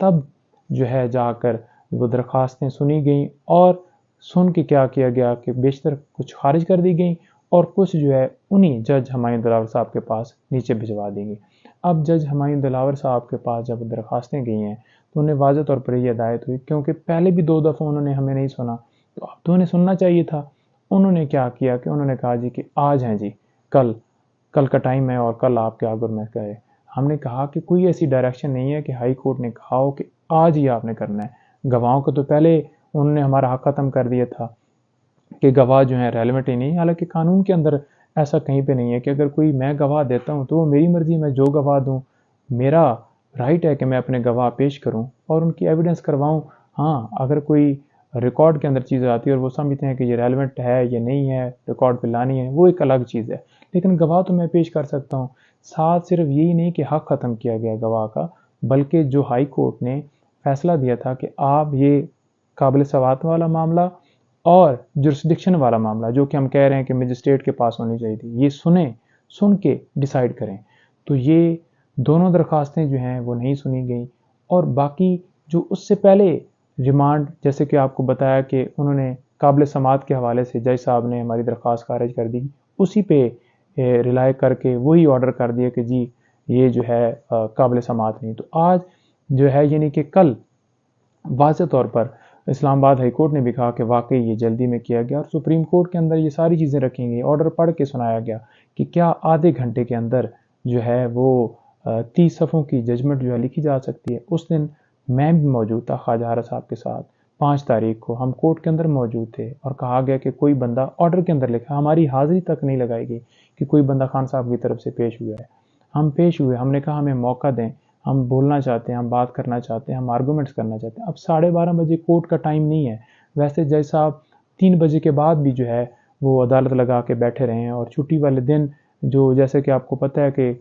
تب جو ہے جا کر وہ درخواستیں سنی گئیں اور سن کے کیا کیا گیا کہ بیشتر کچھ خارج کر دی گئیں اور کچھ جو ہے انہی جج ہمایوں دلاور صاحب کے پاس نیچے بھجوا دی گئی۔ اب جج ہمایوں دلاور صاحب کے پاس جب درخواستیں گئی ہیں تو انہیں واضح طور پر یہ ہدایت ہوئی، کیونکہ پہلے بھی 2 دفعہ انہوں نے ہمیں نہیں سنا تو اب تو انہیں سننا چاہیے تھا۔ انہوں نے کیا کیا کہ انہوں نے کہا جی کہ آج ہیں جی، کل کا ٹائم ہے اور کل آپ کے آگر میں گئے۔ ہم نے کہا کہ کوئی ایسی ڈائریکشن نہیں ہے کہ ہائی کورٹ نے کہا ہو کہ آج ہی آپ نے کرنا ہے۔ گواہوں کو تو پہلے انہوں نے ہمارا حق ختم کر دیا تھا کہ گواہ جو ہیں ریلیونٹ ہی نہیں، حالانکہ قانون کے اندر ایسا کہیں پہ نہیں ہے کہ اگر کوئی میں گواہ دیتا ہوں تو وہ میری مرضی، میں جو گواہ دوں میرا رائٹ ہے کہ میں اپنے گواہ پیش کروں اور ان کی ایویڈنس کرواؤں۔ ہاں اگر کوئی ریکارڈ کے اندر چیزیں آتی ہے اور وہ سمجھتے ہیں کہ یہ ریلیونٹ ہے یا نہیں ہے، ریکارڈ پہ لانی ہے، وہ ایک الگ چیز ہے، لیکن گواہ تو میں پیش کر سکتا ہوں۔ ساتھ صرف یہی نہیں کہ حق ختم کیا گیا گواہ کا، بلکہ جو ہائی کورٹ نے فیصلہ دیا تھا کہ آپ یہ قابل سماعت والا معاملہ اور جورسڈکشن والا معاملہ جو کہ ہم کہہ رہے ہیں کہ مجسٹریٹ کے پاس ہونی چاہیے تھی، یہ سن کے ڈیسائیڈ کریں، تو یہ دونوں درخواستیں جو ہیں وہ نہیں سنی گئیں۔ اور باقی جو اس سے پہلے ریمانڈ، جیسے کہ آپ کو بتایا کہ انہوں نے قابل سماعت کے حوالے سے جج صاحب نے ہماری درخواست خارج کر دی، اسی پہ ریلائی کر کے وہی آرڈر کر دیا کہ جی یہ جو ہے قابل سماعت نہیں۔ تو آج جو ہے یعنی کہ کل واضح طور پر اسلام آباد ہائی کورٹ نے بھی کہا کہ واقعی یہ جلدی میں کیا گیا، اور سپریم کورٹ کے اندر یہ ساری چیزیں رکھی گئی، آرڈر پڑھ کے سنایا گیا کہ کیا آدھے گھنٹے کے اندر جو ہے وہ 30 صفحوں کی ججمنٹ جو ہے لکھی جا سکتی ہے۔ اس دن میں بھی موجود تھا خواجہ حارث صاحب کے ساتھ، 5 تاریخ کو ہم کورٹ کے اندر موجود تھے اور کہا گیا کہ کوئی بندہ آرڈر کے اندر لکھا، ہماری حاضری تک نہیں لگائی گئی کہ کوئی بندہ خان صاحب کی طرف سے پیش ہوا ہے۔ ہم پیش ہوئے، ہم نے کہا ہمیں موقع دیں، ہم بولنا چاہتے ہیں، ہم بات کرنا چاہتے ہیں، ہم آرگومنٹس کرنا چاہتے ہیں۔ اب 12:30 بجے کورٹ کا ٹائم نہیں ہے، ویسے جج صاحب 3 بجے کے بعد بھی جو ہے وہ عدالت لگا کے بیٹھے رہے ہیں، اور چھٹی والے دن جو جیسے کہ آپ کو پتہ ہے کہ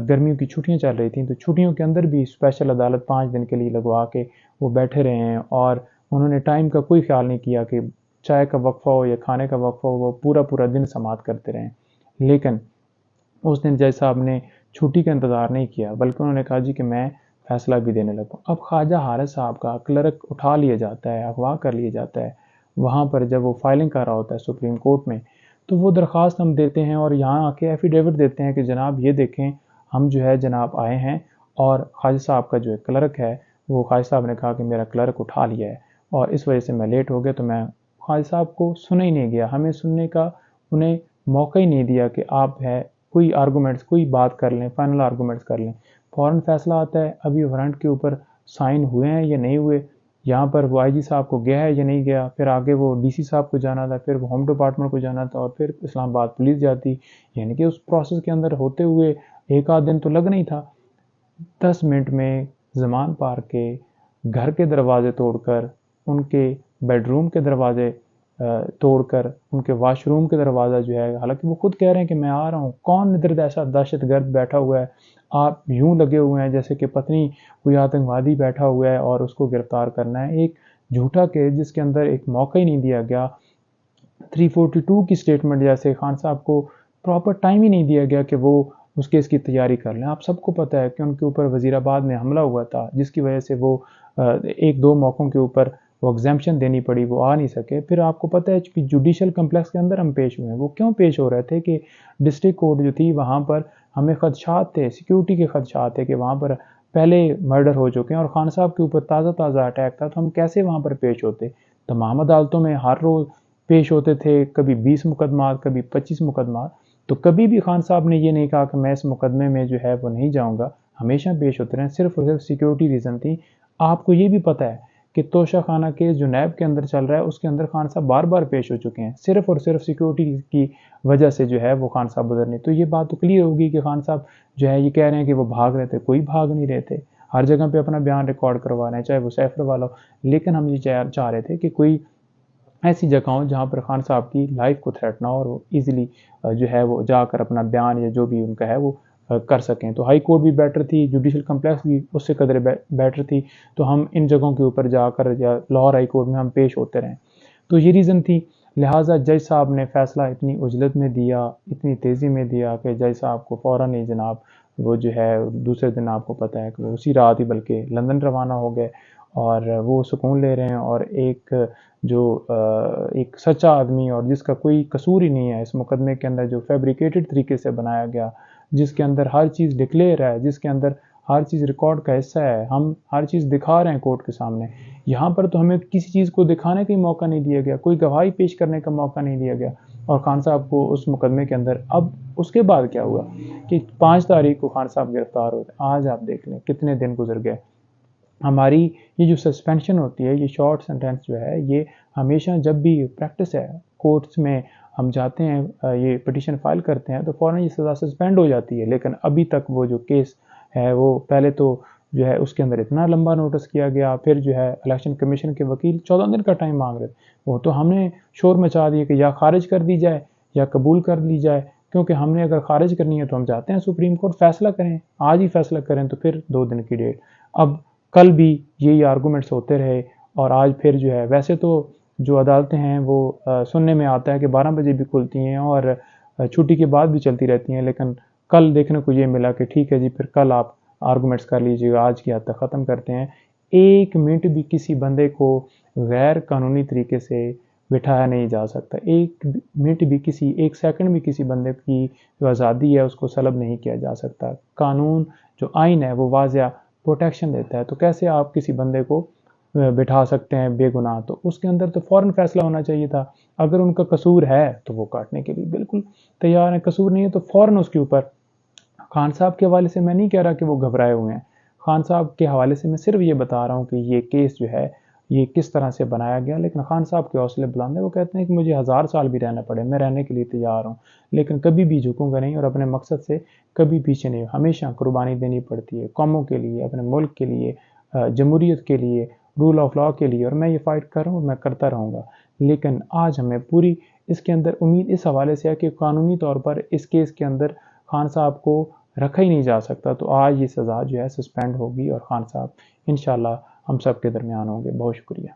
گرمیوں کی چھٹیاں چل رہی تھیں تو چھٹیوں کے اندر بھی اسپیشل عدالت 5 دن کے لیے لگوا کے وہ بیٹھے رہے ہیں، اور انہوں نے ٹائم کا کوئی خیال نہیں کیا کہ چائے کا وقفہ ہو یا کھانے کا وقفہ ہو، وہ پورا دن سماعت کرتے رہیں۔ لیکن اس دن جج صاحب نے چھٹی کا انتظار نہیں کیا، بلکہ انہوں نے کہا جی کہ میں فیصلہ بھی دینے لگا۔ اب خواجہ حارث صاحب کا کلرک اٹھا لیا جاتا ہے، اغوا کر لیا جاتا ہے وہاں پر جب وہ فائلنگ کر رہا ہوتا ہے سپریم کورٹ میں، تو وہ درخواست ہم دیتے ہیں اور یہاں آ کے ایفیڈیوٹ دیتے ہیں کہ جناب یہ دیکھیں ہم جو ہے جناب آئے ہیں، اور خواجہ صاحب کا جو ہے کلرک ہے وہ خواجہ صاحب نے کہا کہ میرا کلرک اٹھا لیا ہے اور اس وجہ سے میں لیٹ ہو گیا، تو میں خواجہ صاحب کو سنا ہی نہیں گیا، ہمیں سننے کا انہیں موقع ہی نہیں دیا کہ آپ ہے کوئی آرگومنٹس کوئی بات کر لیں، فائنل آرگومنٹس کر لیں۔ فوراً فیصلہ آتا ہے، ابھی وارنٹ کے اوپر سائن ہوئے ہیں یا نہیں ہوئے، یہاں پر وہ آئی جی صاحب کو گیا ہے یا نہیں گیا، پھر آگے وہ ڈی سی صاحب کو جانا تھا، پھر وہ ہوم ڈپارٹمنٹ کو جانا تھا، اور پھر اسلام آباد پولیس جاتی، یعنی کہ اس پروسیس کے اندر ہوتے ہوئے 1 دن تو لگنا ہی تھا۔ 10 منٹ میں زمان پار کے گھر کے دروازے توڑ کر، ان کے بیڈ روم کے دروازے توڑ کر، ان کے واش روم کے دروازہ جو ہے، حالانکہ وہ خود کہہ رہے ہیں کہ میں آ رہا ہوں، کون ادھر ایسا دہشت گرد بیٹھا ہوا ہے، آپ یوں لگے ہوئے ہیں جیسے کہ پتنی کوئی آتنکوادی بیٹھا ہوا ہے اور اس کو گرفتار کرنا ہے۔ ایک جھوٹا کیس جس کے اندر ایک موقع ہی نہیں دیا گیا، 342 کی سٹیٹمنٹ جیسے خان صاحب کو پراپر ٹائم ہی نہیں دیا گیا کہ وہ اس کیس کی تیاری کر لیں۔ آپ سب کو پتہ ہے کہ ان کے اوپر وزیر آباد میں حملہ ہوا تھا، جس کی وجہ سے وہ 1-2 موقعوں کے اوپر وہ ایگزیمپشن دینی پڑی، وہ آ نہیں سکے۔ پھر آپ کو پتہ ہے کہ جوڈیشل کمپلیکس کے اندر ہم پیش ہوئے ہیں، وہ کیوں پیش ہو رہے تھے کہ ڈسٹرکٹ کورٹ جو تھی وہاں پر ہمیں خدشات تھے، سیکیورٹی کے خدشات تھے کہ وہاں پر پہلے مرڈر ہو چکے ہیں اور خان صاحب کے اوپر تازہ اٹیک تھا، تو ہم کیسے وہاں پر پیش ہوتے۔ تمام عدالتوں میں ہر روز پیش ہوتے تھے، کبھی 20 مقدمات، کبھی 25 مقدمات، تو کبھی بھی خان صاحب نے یہ نہیں کہا کہ میں اس مقدمے میں جو ہے وہ نہیں جاؤں گا، ہمیشہ پیش ہوتے رہے، صرف اور صرف سیکیورٹی ریزن تھی۔ آپ کو یہ بھی پتہ ہے کہ توشہ خانہ کیس جو نیب کے اندر چل رہا ہے اس کے اندر خان صاحب بار پیش ہو چکے ہیں، صرف اور صرف سیکیورٹی کی وجہ سے جو ہے وہ خان صاحب ادھر نہیں۔ تو یہ بات تو کلیئر ہوگی کہ خان صاحب جو ہے یہ کہہ رہے ہیں کہ وہ بھاگ رہے تھے، کوئی بھاگ نہیں رہے تھے، ہر جگہ پہ اپنا بیان ریکارڈ کروا رہے ہیں، چاہے وہ سیفر والا ہو، لیکن ہم یہ چاہ رہے تھے کہ کوئی ایسی جگہ ہوں جہاں پر خان صاحب کی لائف کو تھریٹ نہ ہو اور وہ ایزیلی جو ہے وہ جا کر اپنا بیان یا جو بھی ان کا ہے وہ کر سکیں۔ تو ہائی کورٹ بھی بیٹر تھی، جوڈیشل کمپلیکس بھی اس سے قدر بیٹر تھی، تو ہم ان جگہوں کے اوپر جا کر یا لاہور ہائی کورٹ میں ہم پیش ہوتے رہیں۔ تو یہ ریزن تھی، لہٰذا جج صاحب نے فیصلہ اتنی عجلت میں دیا، اتنی تیزی میں دیا کہ جج صاحب کو فوراً ہی جناب وہ جو ہے دوسرے دن آپ کو پتہ ہے کہ وہ اسی رات ہی بلکہ لندن روانہ ہو گئے اور وہ سکون لے رہے ہیں، اور ایک جو ایک سچا آدمی اور جس کا کوئی قصور ہی نہیں ہے اس مقدمے کے اندر، جو فیبریکیٹڈ طریقے سے بنایا گیا، جس کے اندر ہر چیز ڈکلیئر ہے، جس کے اندر ہر چیز ریکارڈ کا حصہ ہے، ہم ہر چیز دکھا رہے ہیں کورٹ کے سامنے، یہاں پر تو ہمیں کسی چیز کو دکھانے کا ہی موقع نہیں دیا گیا، کوئی گواہی پیش کرنے کا موقع نہیں دیا گیا، اور خان صاحب کو اس مقدمے کے اندر اب اس کے بعد کیا ہوا کہ 5 تاریخ کو خان صاحب گرفتار ہوتے، آج آپ دیکھ لیں کتنے دن گزر گئے۔ ہماری یہ جو سسپینشن ہوتی ہے، یہ شارٹ سینٹینس جو ہے، یہ ہمیشہ جب بھی پریکٹس ہے کورٹس میں ہم جاتے ہیں، یہ پٹیشن فائل کرتے ہیں تو فوراً یہ سزا سسپینڈ ہو جاتی ہے، لیکن ابھی تک وہ جو کیس ہے وہ پہلے تو جو ہے اس کے اندر اتنا لمبا نوٹس کیا گیا، پھر جو ہے الیکشن کمیشن کے وکیل 14 دن کا ٹائم مانگ رہے تھے، وہ تو ہم نے شور مچا دیا کہ یا خارج کر دی جائے یا قبول کر لی جائے، کیونکہ ہم نے اگر خارج کرنی ہے تو ہم جاتے ہیں سپریم کورٹ، فیصلہ کریں، آج ہی فیصلہ کریں، تو پھر 2 دن کی ڈیٹ۔ اب کل بھی یہی آرگومنٹس ہوتے رہے، اور آج پھر جو ہے، ویسے تو جو عدالتیں ہیں وہ سننے میں آتا ہے کہ 12 بجے بھی کھلتی ہیں اور چھٹی کے بعد بھی چلتی رہتی ہیں، لیکن کل دیکھنے کو یہ ملا کہ ٹھیک ہے جی، پھر کل آپ آرگومنٹس کر لیجیے گا، آج کی حد تک ختم کرتے ہیں۔ 1 منٹ بھی کسی بندے کو غیر قانونی طریقے سے بٹھایا نہیں جا سکتا، 1 منٹ بھی کسی 1 سیکنڈ بھی کسی بندے کی جو آزادی ہے اس کو سلب نہیں کیا جا سکتا۔ قانون جو آئین ہے وہ واضح پروٹیکشن دیتا ہے، تو کیسے آپ کسی بندے کو بٹھا سکتے ہیں بے گناہ؟ تو اس کے اندر تو فوراً فیصلہ ہونا چاہیے تھا، اگر ان کا قصور ہے تو وہ کاٹنے کے لیے بالکل تیار ہیں، قصور نہیں ہے تو فوراً اس کے اوپر۔ خان صاحب کے حوالے سے میں نہیں کہہ رہا کہ وہ گھبرائے ہوئے ہیں، خان صاحب کے حوالے سے میں صرف یہ بتا رہا ہوں کہ یہ کیس جو ہے یہ کس طرح سے بنایا گیا، لیکن خان صاحب کے حوصلے بلند ہیں، وہ کہتے ہیں کہ مجھے 1000 سال بھی رہنا پڑے، میں رہنے کے لیے تیار ہوں، لیکن کبھی بھی جھکوں گا نہیں اور اپنے مقصد سے کبھی پیچھے نہیں، ہمیشہ قربانی دینی پڑتی ہے قوموں کے لیے، اپنے ملک کے لیے، جمہوریت کے لیے، رول آف لاء کے لیے، اور میں یہ فائٹ کر رہا ہوں اور میں کرتا رہوں گا۔ لیکن آج ہمیں پوری اس کے اندر امید اس حوالے سے ہے کہ قانونی طور پر اس کیس کے اندر خان صاحب کو رکھا ہی نہیں جا سکتا، تو آج یہ سزا جو ہے سسپینڈ ہوگی اور خان صاحب انشاءاللہ ہم سب کے درمیان ہوں گے۔ بہت شکریہ۔